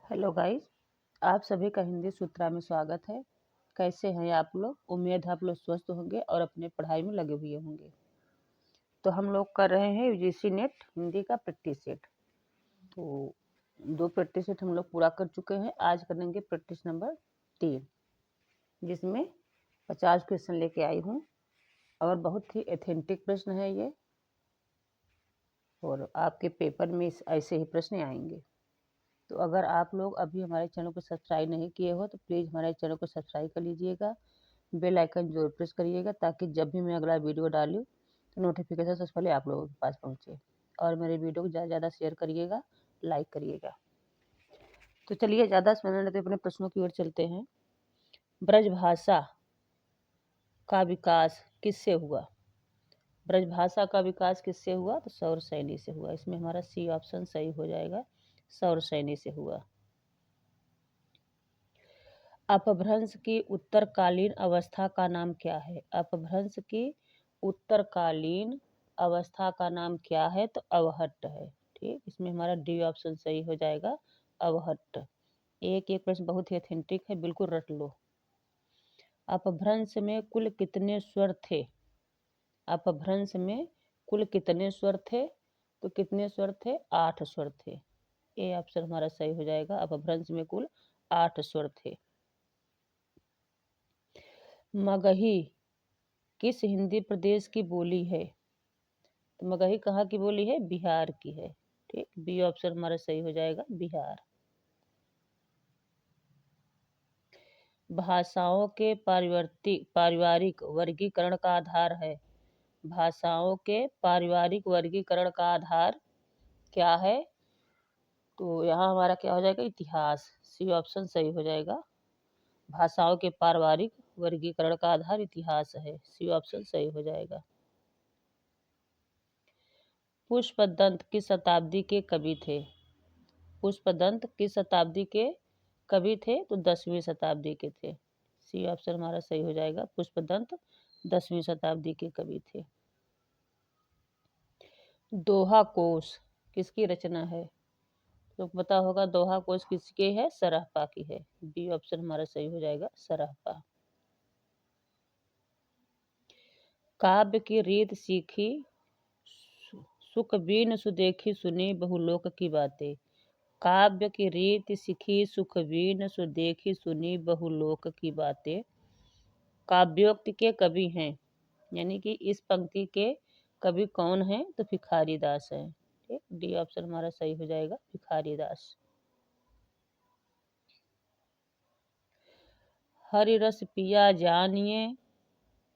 Hello guys, आप सभी का हिंदी सूत्रा में स्वागत है। कैसे हैं आप लोग? उम्मीद है आप लोग स्वस्थ होंगे और अपने पढ़ाई में लगे हुए होंगे। तो हम लोग कर रहे हैं यूजीसी नेट हिंदी का प्रैक्टिस सेट। तो 2 प्रैक्टिस सेट हम लोग पूरा कर चुके हैं। आज करेंगे प्रैक्टिस नंबर 3, जिसमें 50 क्वेश्चन लेके आई हूँ और बहुत ही ऑथेंटिक प्रश्न है ये, और आपके पेपर में ऐसे ही प्रश्न आएंगे। तो अगर आप लोग अभी हमारे चैनल को सब्सक्राइब नहीं किए हो तो प्लीज़ हमारे चैनल को सब्सक्राइब कर लीजिएगा, बेल आइकन जरूर प्रेस करिएगा, ताकि जब भी मैं अगला वीडियो डालूँ तो नोटिफिकेशन सबसे पहले आप लोगों के पास पहुँचे। और मेरे वीडियो को ज़्यादा से ज़्यादा शेयर करिएगा, लाइक करिएगा। तो चलिए ज़्यादा समय न लेते अपने प्रश्नों की ओर चलते हैं। ब्रजभाषा का विकास किससे हुआ? ब्रजभाषा का विकास किससे हुआ? तो सौर सैनी से हुआ। इसमें हमारा सी ऑप्शन सही हो जाएगा, सौर सैनी से हुआ। अपभ्रंश की उत्तरकालीन अवस्था का नाम क्या है? अपभ्रंश की उत्तरकालीन अवस्था का नाम क्या है? तो अवहट्ट है। ठीक, इसमें हमारा डी ऑप्शन सही हो जाएगा, अवहट्ट। एक एक प्रश्न बहुत ही ऑथेंटिक है, बिल्कुल रट लो। अपभ्रंश में कुल कितने स्वर थे? अपभ्रंश में कुल कितने स्वर थे? तो कितने स्वर थे? 8 स्वर थे। ए ऑप्शन हमारा सही हो जाएगा, अपभ्रंश में कुल 8 स्वर थे। मगही किस हिंदी प्रदेश की बोली है? तो मगही कहाँ की बोली है? बिहार की है। ठीक, बी ऑप्शन हमारा सही हो जाएगा, बिहार। भाषाओं के पारिवारिक वर्गीकरण का आधार है। भाषाओं के पारिवारिक वर्गीकरण का आधार क्या है? तो यहाँ हमारा क्या हो जाएगा? इतिहास। सी ऑप्शन सही हो जाएगा। भाषाओं के पारिवारिक वर्गीकरण का आधार इतिहास है। सी ऑप्शन सही हो जाएगा। पुष्पदंत किस शताब्दी के कवि थे? पुष्पदंत किस शताब्दी के कवि थे? तो 10वीं शताब्दी के थे। सी ऑप्शन हमारा सही हो जाएगा, पुष्पदंत 10वीं शताब्दी के कवि थे। दोहा कोश किसकी रचना है? तो पता होगा दोहा कोश किसके है? सरहपा की है। बी ऑप्शन हमारा सही हो जाएगा, सरहपा। काव्य की रीत सीखी सुख बीन सुदेखी सुनी बहुलोक की बातें। काव्य की रीत सीखी सुख बीन सुदेखी सुनी बहुलोक की बातें। काव्योक्ति के कवि हैं, यानी कि इस पंक्ति के कवि कौन हैं? तो भिखारी दास हैं। ठीक, डी ऑप्शन हमारा सही हो जाएगा, भिखारी दास। हरि रस पिया जानिए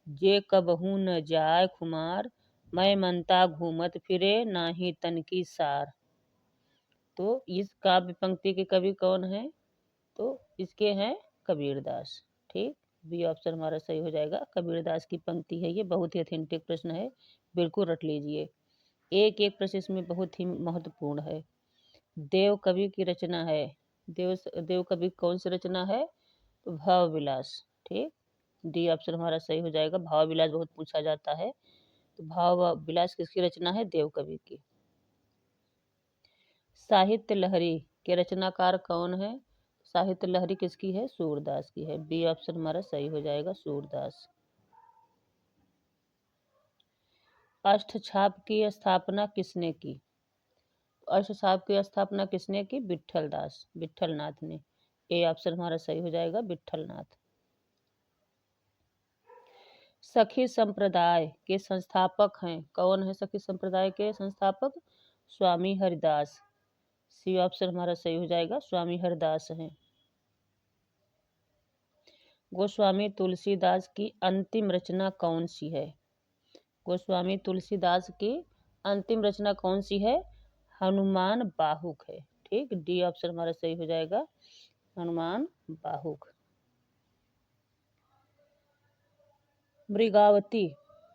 जे कबहू न जाय खुमार, मैं मनता घूमत फिरे नाही तन की सार। तो इस काव्य पंक्ति के कवि कौन है? तो इसके हैं कबीरदास। ठीक, बी ऑप्शन हमारा सही हो जाएगा, कबीरदास की पंक्ति है ये। बहुत ही ऑथेंटिक प्रश्न है, बिल्कुल रट लीजिए। एक एक प्रश्न इसमें बहुत ही महत्वपूर्ण है। देव कवि की रचना है। देव कवि कौन सी रचना है? तो भाव विलास। ठीक, डी ऑप्शन हमारा सही हो जाएगा, भाव विलास बहुत पूछा जाता है। तो भाव विलास किसकी रचना है? देव कवि की। साहित्य लहरी के रचनाकार कौन है? साहित्य लहरी किसकी है? सूरदास की है। बी ऑप्शन हमारा सही हो जाएगा, सूरदास। अष्टछाप की स्थापना किसने की? अष्टछाप की स्थापना किसने की? विट्ठल दास, विट्ठलनाथ ने। ए ऑप्शन हमारा सही हो जाएगा, विट्ठलनाथ। सखी संप्रदाय के संस्थापक हैं, कौन है सखी संप्रदाय के संस्थापक? स्वामी हरिदास। सी ऑप्शन हमारा सही हो जाएगा, स्वामी हरिदास हैं। गोस्वामी तुलसीदास की अंतिम रचना कौन सी है? गोस्वामी तुलसीदास की अंतिम रचना कौन सी है? हनुमान बाहुक है। ठीक, डी ऑप्शन हमारा सही हो जाएगा, हनुमान बाहुक। मृगावती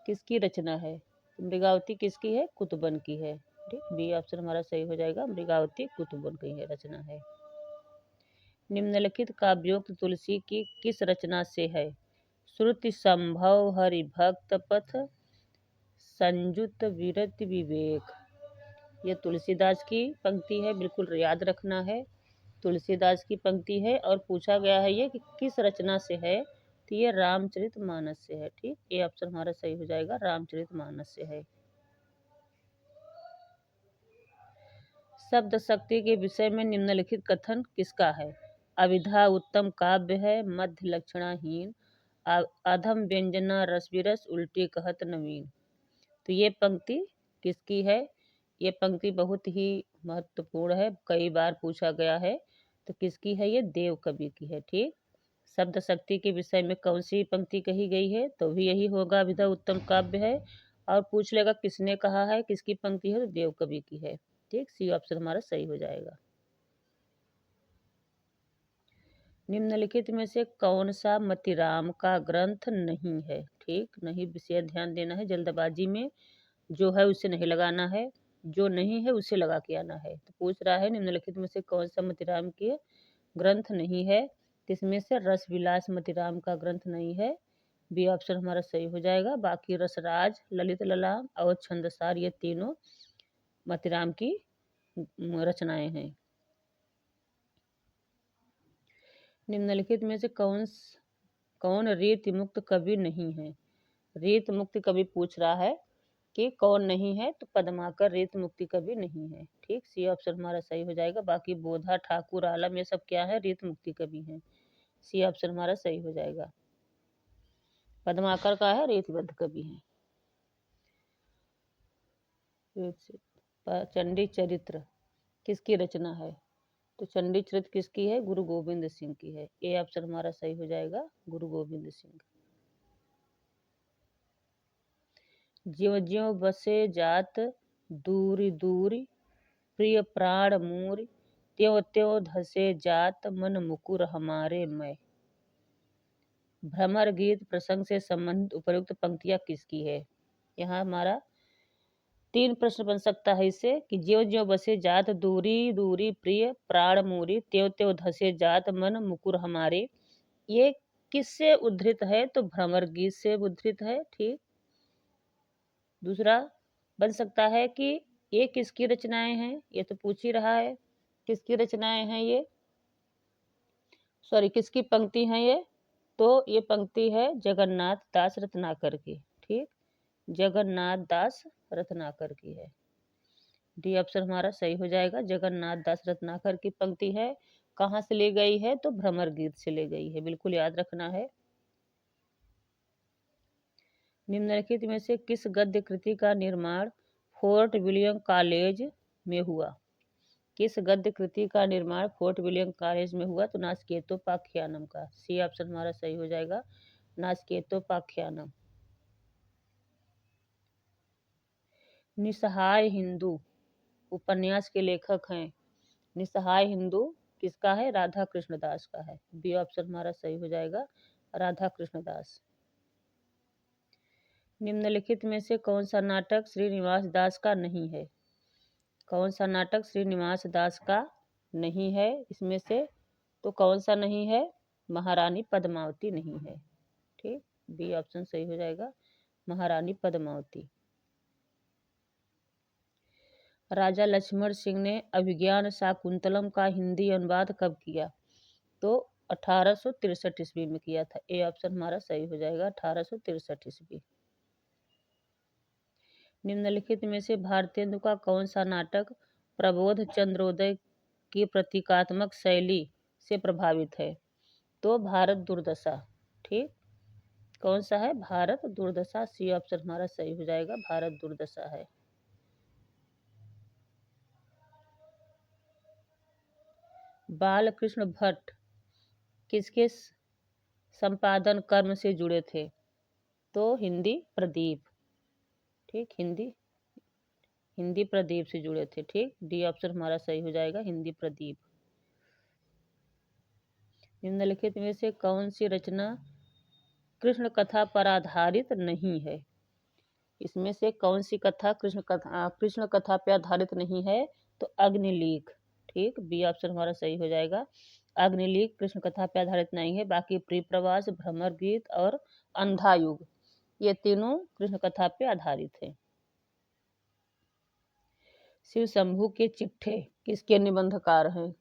किसकी रचना है? मृगावती किसकी है? कुतुबन की है। ठीक, बी ऑप्शन हमारा सही हो जाएगा, मृगावती कुतुबन की है रचना है। निम्नलिखित काव्योक्त तुलसी की किस रचना से है? श्रुति संभव हरि भक्त पथ संयुत विरति विवेक। ये तुलसीदास की पंक्ति है, बिल्कुल याद रखना है। तुलसीदास की पंक्ति है और पूछा गया है ये कि किस रचना से है, तो ये रामचरितमानस से है। ठीक, ये ऑप्शन हमारा सही हो जाएगा, रामचरितमानस से है। शब्द शक्ति के विषय में निम्नलिखित कथन किसका है? अविधा उत्तम काव्य है, मध्य लक्षणाहीन, अधम व्यंजना रस विरस, उल्टी कहत नवीन। तो ये पंक्ति किसकी है? ये पंक्ति बहुत ही महत्वपूर्ण है, कई बार पूछा गया है। तो किसकी है? ये देव कवि की है। ठीक, शब्द शक्ति के विषय में कौन सी पंक्ति कही गई है? तो भी यही होगा, विधा उत्तम काव्य है। और पूछ लेगा किसने कहा है, किसकी पंक्ति है, तो देव कवि की है। ठीक, सी ऑप्शन हमारा सही हो जाएगा। निम्नलिखित में से कौन सा मतिराम का ग्रंथ नहीं है? ठीक, नहीं विशेष ध्यान देना है, जल्दबाजी में जो है उसे नहीं लगाना है, जो नहीं है उसे लगा के आना है। तो पूछ रहा है निम्नलिखित में से कौन सा मतिराम के ग्रंथ नहीं है? इसमें से रस विलास मतिराम का ग्रंथ नहीं है, बी ऑप्शन हमारा सही हो जाएगा। बाकी रसराज, ललित ललाम और छंदसार ये तीनों मतिराम की रचनाएं हैं। निम्नलिखित में से कौन रीति मुक्त कवि नहीं है? रीत मुक्ति कवि पूछ रहा है कि कौन नहीं है, तो पद्माकर रीत मुक्ति कवि नहीं है। ठीक, सी ऑप्शन हमारा सही हो जाएगा। बाकी बोधा, ठाकुर, आलम ये सब क्या है? रीत मुक्ति कवि हैं। सी ऑप्शन हमारा सही हो जाएगा। पद्माकर का है रीतिबद्ध कवि है। चंडी चरित्र किसकी रचना है? तो चंडी चरित्र किसकी है? गुरु गोविंद सिंह की है। ए ऑप्शन हमारा सही हो जाएगा, गुरु गोविंद सिंह। ज्यों ज्यों बसे जात दूरी दूरी, प्रिय प्राण मूरी, त्यों त्यों धसे जात मन मुकुर हमारे मैं। भ्रमर गीत प्रसंग से संबंधित उपयुक्त पंक्तियां किसकी है? यहाँ हमारा 3 प्रश्न बन सकता है इससे कि ज्यों ज्यों बसे जात दूरी दूरी, प्रिय प्राण मूरी, त्यों त्यों धसे जात मन मुकुर हमारे। ये किससे उद्धृत है? तो भ्रमर गीत से उद्धृत है। ठीक, दूसरा बन सकता है कि ये किसकी रचनाएं हैं? ये तो पूछ ही रहा है किसकी रचनाएं हैं ये, सॉरी किसकी पंक्ति है ये? तो ये पंक्ति है जगन्नाथ दास रत्नाकर की। ठीक, जगन्नाथ दास रत्नाकर की है। डी ऑप्शन हमारा सही हो जाएगा, जगन्नाथ दास रत्नाकर की पंक्ति है। कहाँ से ली गई है? तो भ्रमर गीत से ली गई है, बिल्कुल याद रखना है। निम्नलिखित में से किस गद्य कृति का निर्माण फोर्ट विलियम कॉलेज में हुआ? किस गद्य कृति का निर्माण फोर्ट विलियम कॉलेज में हुआ? तो नाचकेतोपाख्यानम का। सी ऑप्शन हमारा सही हो जाएगा, नाचकेतोपाख्यानम। निसहाय हिंदू उपन्यास के लेखक हैं। निसहाय हिंदू किसका है? राधा कृष्ण दास का है। बी ऑप्शन हमारा सही हो जाएगा, राधा कृष्ण दास। निम्नलिखित में से कौन सा नाटक श्रीनिवास दास का नहीं है? कौन सा नाटक श्रीनिवास दास का नहीं है इसमें से? तो कौन सा नहीं है? महारानी पद्मावती नहीं है। ठीक, बी ऑप्शन सही हो जाएगा, महारानी पद्मावती। राजा लक्ष्मण सिंह ने अभिज्ञान शाकुंतलम का हिंदी अनुवाद कब किया? तो 1863 ईस्वी में किया था। ए ऑप्शन हमारा सही हो जाएगा, 1863 ईस्वी। निम्नलिखित में से भारतेंदु का कौन सा नाटक प्रबोध चंद्रोदय की प्रतीकात्मक शैली से प्रभावित है? तो भारत दुर्दशा। ठीक, कौन सा है? भारत दुर्दशा। सी ऑप्शन हमारा सही हो जाएगा, भारत दुर्दशा है। बालकृष्ण भट्ट किसके संपादन कर्म से जुड़े थे? तो हिंदी प्रदीप। ठीक, हिंदी प्रदीप से जुड़े थे। ठीक, डी ऑप्शन हमारा सही हो जाएगा, हिंदी प्रदीप। निम्नलिखित में से कौन सी रचना कृष्ण कथा पर आधारित नहीं है? इसमें से कौन सी कथा कृष्ण कथा पर आधारित नहीं है? तो अग्निलीक। ठीक, बी ऑप्शन हमारा सही हो जाएगा, अग्निलीक कृष्ण कथा पर आधारित नहीं है। बाकी प्रिय प्रवास, भ्रमर गीत और अंधा युग ये तीनों कृष्ण कथा पे आधारित है। शिव शंभू के चिट्ठे किसके निबंधकार हैं?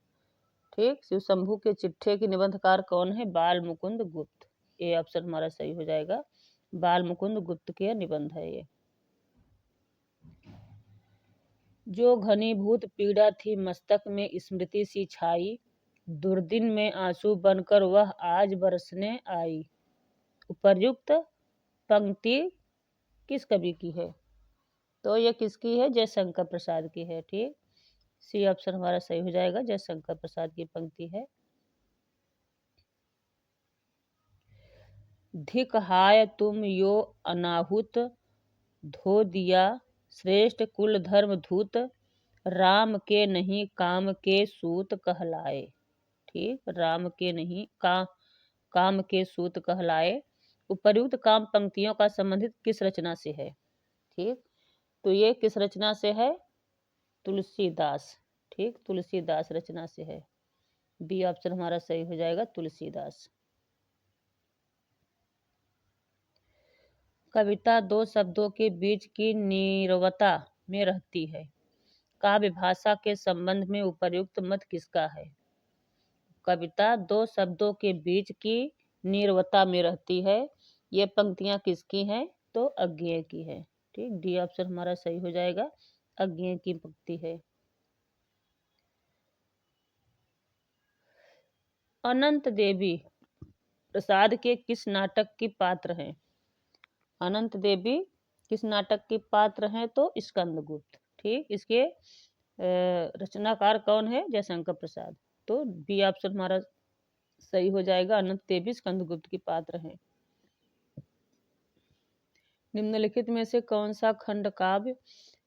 ठीक। शिव शंभू के चिट्ठे की निबंधकार कौन है? बाल मुकुंद गुप्त। ये ऑप्शन हमारा सही हो जाएगा। बाल मुकुंद गुप्त के निबंध है ये। जो घनीभूत पीड़ा थी मस्तक में स्मृति सी छाई, दुर्दिन में आंसू बनकर वह आज बरसने आई। उपर्युक्त पंक्ति किस कवि की है? तो ये किसकी है? जयशंकर प्रसाद की है। ठीक। सी ऑप्शन हमारा सही हो जाएगा, जयशंकर प्रसाद की पंक्ति है। धिक हाय तुम यो अनाहुत, धो दिया श्रेष्ठ कुल धर्म धूत, राम के नहीं काम के सूत कहलाए। ठीक। राम के नहीं काम के सूत कहलाए। उपर्युक्त काम पंक्तियों का संबंधित किस रचना से है? ठीक। तो ये किस रचना से है? तुलसीदास। ठीक। तुलसीदास रचना से है। बी ऑप्शन हमारा सही हो जाएगा, तुलसीदास। कविता दो शब्दों के बीच की नीरवता में रहती है। काव्य भाषा के संबंध में उपर्युक्त मत किसका है? कविता दो शब्दों के बीच की नीरवता में रहती है। ये पंक्तियां किसकी हैं? तो अज्ञेय की है। ठीक। डी ऑप्शन हमारा सही हो जाएगा, अज्ञेय की पंक्ति है। अनंत देवी प्रसाद के किस नाटक की पात्र हैं? अनंत देवी किस नाटक की पात्र हैं? तो स्कंदगुप्त। ठीक। इसके रचनाकार कौन है? जयशंकर प्रसाद। तो बी ऑप्शन हमारा सही हो जाएगा, अनंत देवी स्कंदगुप्त की पात्र हैं। निम्नलिखित में से कौन सा खंड काव्य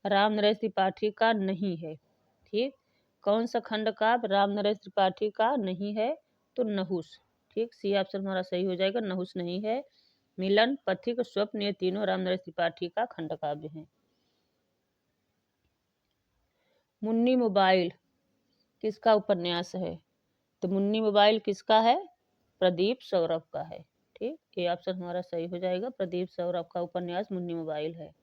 राम नरेश त्रिपाठी का नहीं है? ठीक। कौन सा खंड काव्य राम नरेश त्रिपाठी का नहीं है? तो नहुस। ठीक। सी ऑप्शन हमारा सही हो जाएगा, नहुस नहीं है। मिलन, पथिक, स्वप्न ये तीनों राम नरेश त्रिपाठी का खंड काव्य है। मुन्नी मोबाइल किसका उपन्यास है? तो मुन्नी मोबाइल किसका है? प्रदीप सौरभ का है। ठीक। ये ऑप्शन हमारा सही हो जाएगा, प्रदीप सौरभ का उपन्यास मुन्नी मोबाइल है।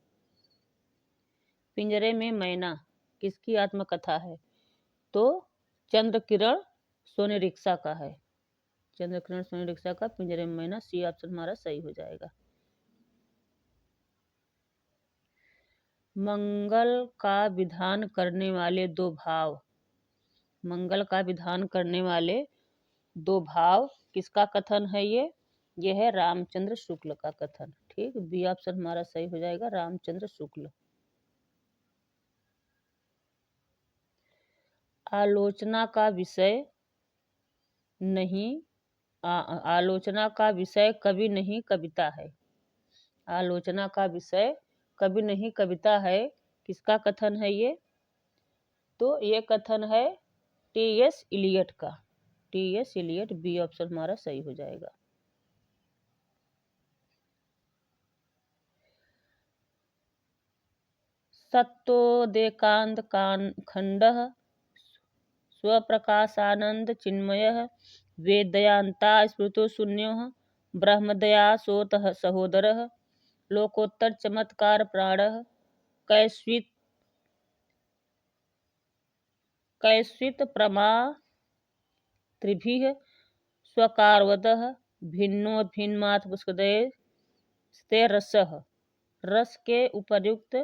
पिंजरे में मैना किसकी आत्मकथा है? तो चंद्र किरण सोने रिक्शा का है। चंद्र किरण सोने रिक्शा का पिंजरे में मैना। सी ऑप्शन हमारा सही हो जाएगा। मंगल का विधान करने वाले दो भाव, मंगल का विधान करने वाले दो भाव किसका कथन है? ये है रामचंद्र शुक्ल का कथन। ठीक। बी ऑप्शन हमारा सही हो जाएगा, रामचंद्र शुक्ल। आलोचना का विषय नहीं आलोचना का विषय कवि नहीं कविता है। आलोचना का विषय कवि नहीं कविता है, किसका कथन है ये? तो ये कथन है टी एस इलियट का। T S Eliot. B option हमारा सही हो जाएगा। सत्तोदेकांत खंडः स्वप्रकाशानंद चिन्मयः वेदयान्ता स्मृतो शून्यः ब्रह्मदया सोतः सहोदरः लोकोत्तर चमत्कार प्राणः कैस्वित प्रमा त्रिभिः स्वकारवदः भिन्नोद्भिन्नाथ पुष्कदय स्ते रसः। रस के उपर्युक्त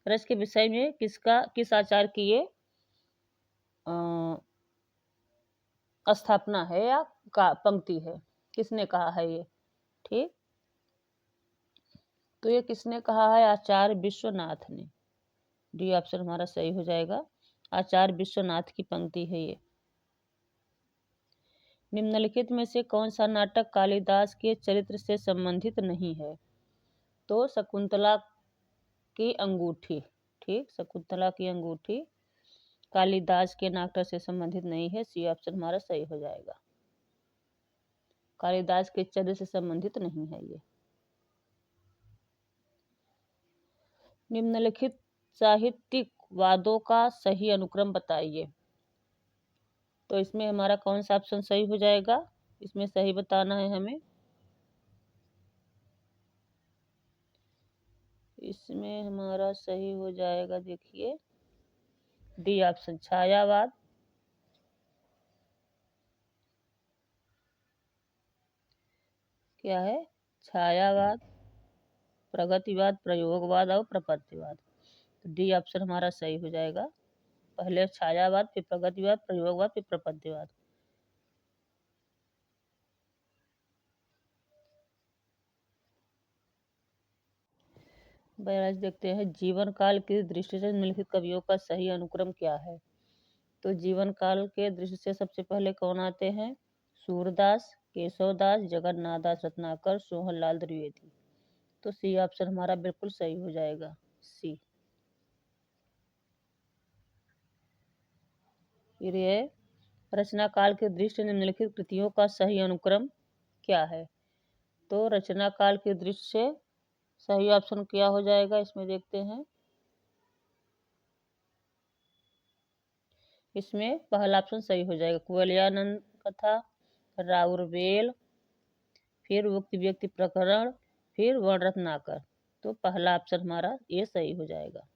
रस के विषय में किस आचार की ये स्थापना है या पंक्ति है? किसने कहा है ये? ठीक। तो ये किसने कहा है? आचार्य विश्वनाथ ने। डी ऑप्शन हमारा सही हो जाएगा, आचार्य विश्वनाथ की पंक्ति है ये। निम्नलिखित में से कौन सा नाटक कालिदास के चरित्र से संबंधित नहीं है? तो शकुंतला की अंगूठी। ठीक। शकुंतला की अंगूठी कालिदास के नाटक से संबंधित नहीं है। सी ऑप्शन हमारा सही हो जाएगा, कालिदास के चरित्र से संबंधित नहीं है ये। निम्नलिखित साहित्यिक वादों का सही अनुक्रम बताइए। तो इसमें हमारा कौन सा ऑप्शन सही हो जाएगा? इसमें सही बताना है हमें। इसमें हमारा सही हो जाएगा, देखिए डी ऑप्शन छायावाद, क्या है? छायावाद, प्रगतिवाद, प्रयोगवाद और प्रपत्तिवाद। तो डी ऑप्शन हमारा सही हो जाएगा। पहले छायावाद, फिर प्रगतिवाद, प्रयोगवाद, फिर प्रपत्तिवाद। आज देखते हैं जीवन काल की दृष्टि से निम्नलिखित कवियों का सही अनुक्रम क्या है। तो जीवन काल के दृष्टि से सबसे पहले कौन आते हैं? सूरदास, केशवदास, जगन्नाथ दास रत्नाकर, सोहनलाल द्विवेदी। तो सी ऑप्शन हमारा बिल्कुल सही हो जाएगा, सी। फिर ये रचना काल की दृष्टि से निम्नलिखित कृतियों का सही अनुक्रम क्या है। तो रचना काल की दृष्टि से सही ऑप्शन क्या हो जाएगा, इसमें देखते हैं। इसमें पहला ऑप्शन सही हो जाएगा, कुवलयानंद कथा, राउरवेल, फिर उक्त व्यक्ति प्रकरण, फिर वर्ण रत्नाकर। तो पहला ऑप्शन हमारा ये सही हो जाएगा।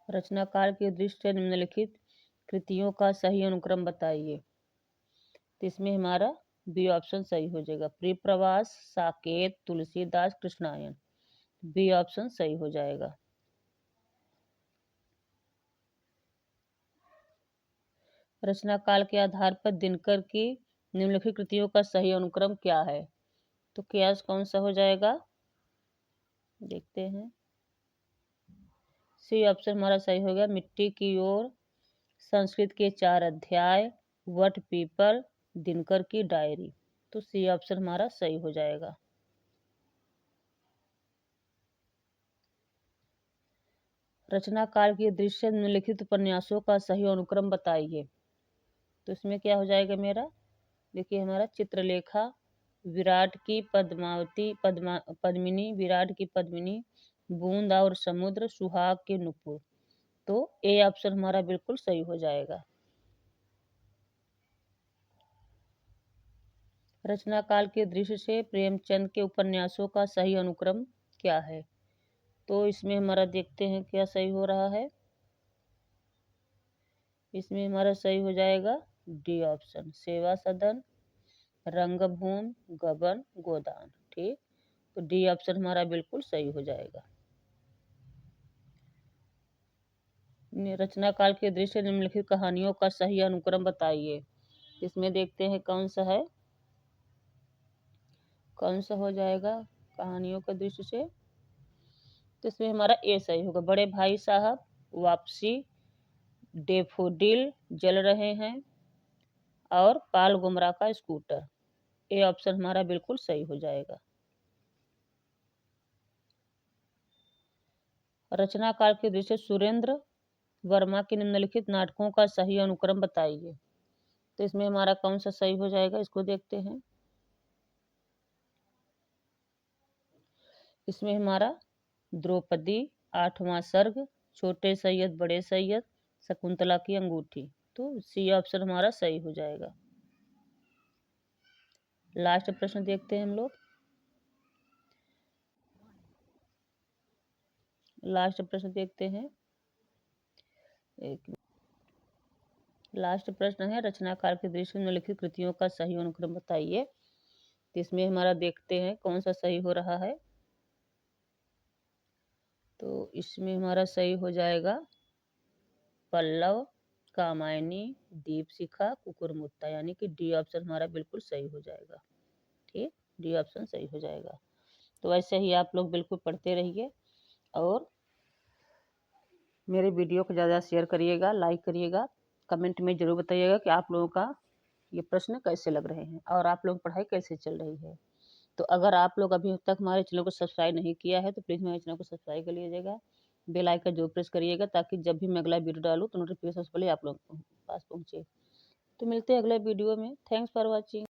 रचना काल की दृष्टि से निम्नलिखित कृतियों का सही अनुक्रम बताइए। तो इसमें हमारा बी ऑप्शन सही हो जाएगा, प्रिय प्रवास, साकेत, तुलसीदास, कृष्णायन। बी ऑप्शन सही हो जाएगा। रचना काल के आधार पर दिनकर की निम्नलिखित कृतियों का सही अनुक्रम क्या है। तो क्या कौन सा हो जाएगा, देखते हैं। सी ऑप्शन हमारा सही हो गया, मिट्टी की ओर, संस्कृत के 4 अध्याय, वट पीपल, दिनकर की डायरी। तो सी ऑप्शन हमारा सही हो जाएगा। रचना काल की दृश्य से निम्नलिखित उपन्यासों का सही अनुक्रम बताइए। तो इसमें क्या हो जाएगा मेरा, देखिए हमारा चित्रलेखा, विराट की पद्मावती, पद्मिनी, विराट की पद्मिनी, बूंद और समुद्र, सुहाग के नुपुर। तो ए ऑप्शन हमारा बिल्कुल सही हो जाएगा। रचना काल के दृश्य से प्रेमचंद के उपन्यासों का सही अनुक्रम क्या है। तो इसमें हमारा देखते हैं क्या सही हो रहा है। इसमें हमारा सही हो जाएगा डी ऑप्शन, सेवा सदन, रंगभूमि, गबन, गोदान। ठीक, तो डी ऑप्शन हमारा बिल्कुल सही हो जाएगा। रचना काल के दृश्य निम्नलिखित कहानियों का सही अनुक्रम बताइए। इसमें देखते हैं कौन सा है, कौन सा हो जाएगा कहानियों के दृश्य से। तो इसमें हमारा ए सही होगा, बड़े भाई साहब, वापसी, डेफोडिल जल रहे हैं और पाल गुमरा का स्कूटर। ए ऑप्शन हमारा बिल्कुल सही हो जाएगा। रचना काल के दृश्य सुरेंद्र वर्मा के निम्नलिखित नाटकों का सही अनुक्रम बताइए। तो इसमें हमारा कौन सा सही हो जाएगा, इसको देखते हैं। इसमें हमारा द्रौपदी, आठवां सर्ग, छोटे सैयद बड़े सैयद, शकुंतला की अंगूठी। तो सी ऑप्शन हमारा सही हो जाएगा। लास्ट प्रश्न देखते हैं हम लोग। लास्ट प्रश्न देखते हैं, एक लास्ट प्रश्न है, रचना काल के दृश्य में लिखित कृतियों का सही अनुक्रम बताइए। तो इसमें हमारा देखते हैं कौन सा सही हो रहा है। तो इसमें हमारा सही हो जाएगा पल्लव, कामायनी, दीपशिखा, कुकुरमुत्ता, यानी कि डी ऑप्शन हमारा बिल्कुल सही हो जाएगा। ठीक, डी ऑप्शन सही हो जाएगा। तो ऐसे ही आप लोग बिल्कुल पढ़ते रहिए और मेरे वीडियो को ज़्यादा शेयर करिएगा, लाइक करिएगा, कमेंट में ज़रूर बताइएगा कि आप लोगों का ये प्रश्न कैसे लग रहे हैं और आप लोग पढ़ाई कैसे चल रही है। तो अगर आप लोग अभी तक हमारे चैनल को सब्सक्राइब नहीं किया है तो प्लीज़ हमारे चैनल को सब्सक्राइब कर लीजिएगा, बेल आइकन जो प्रेस करिएगा ताकि जब भी मैं अगला वीडियो डालूँ तो नोटिफिकेशन सबसे पहले आप लोगों के पास पहुँचे। तो मिलते हैं अगले वीडियो में। Thanks for watching.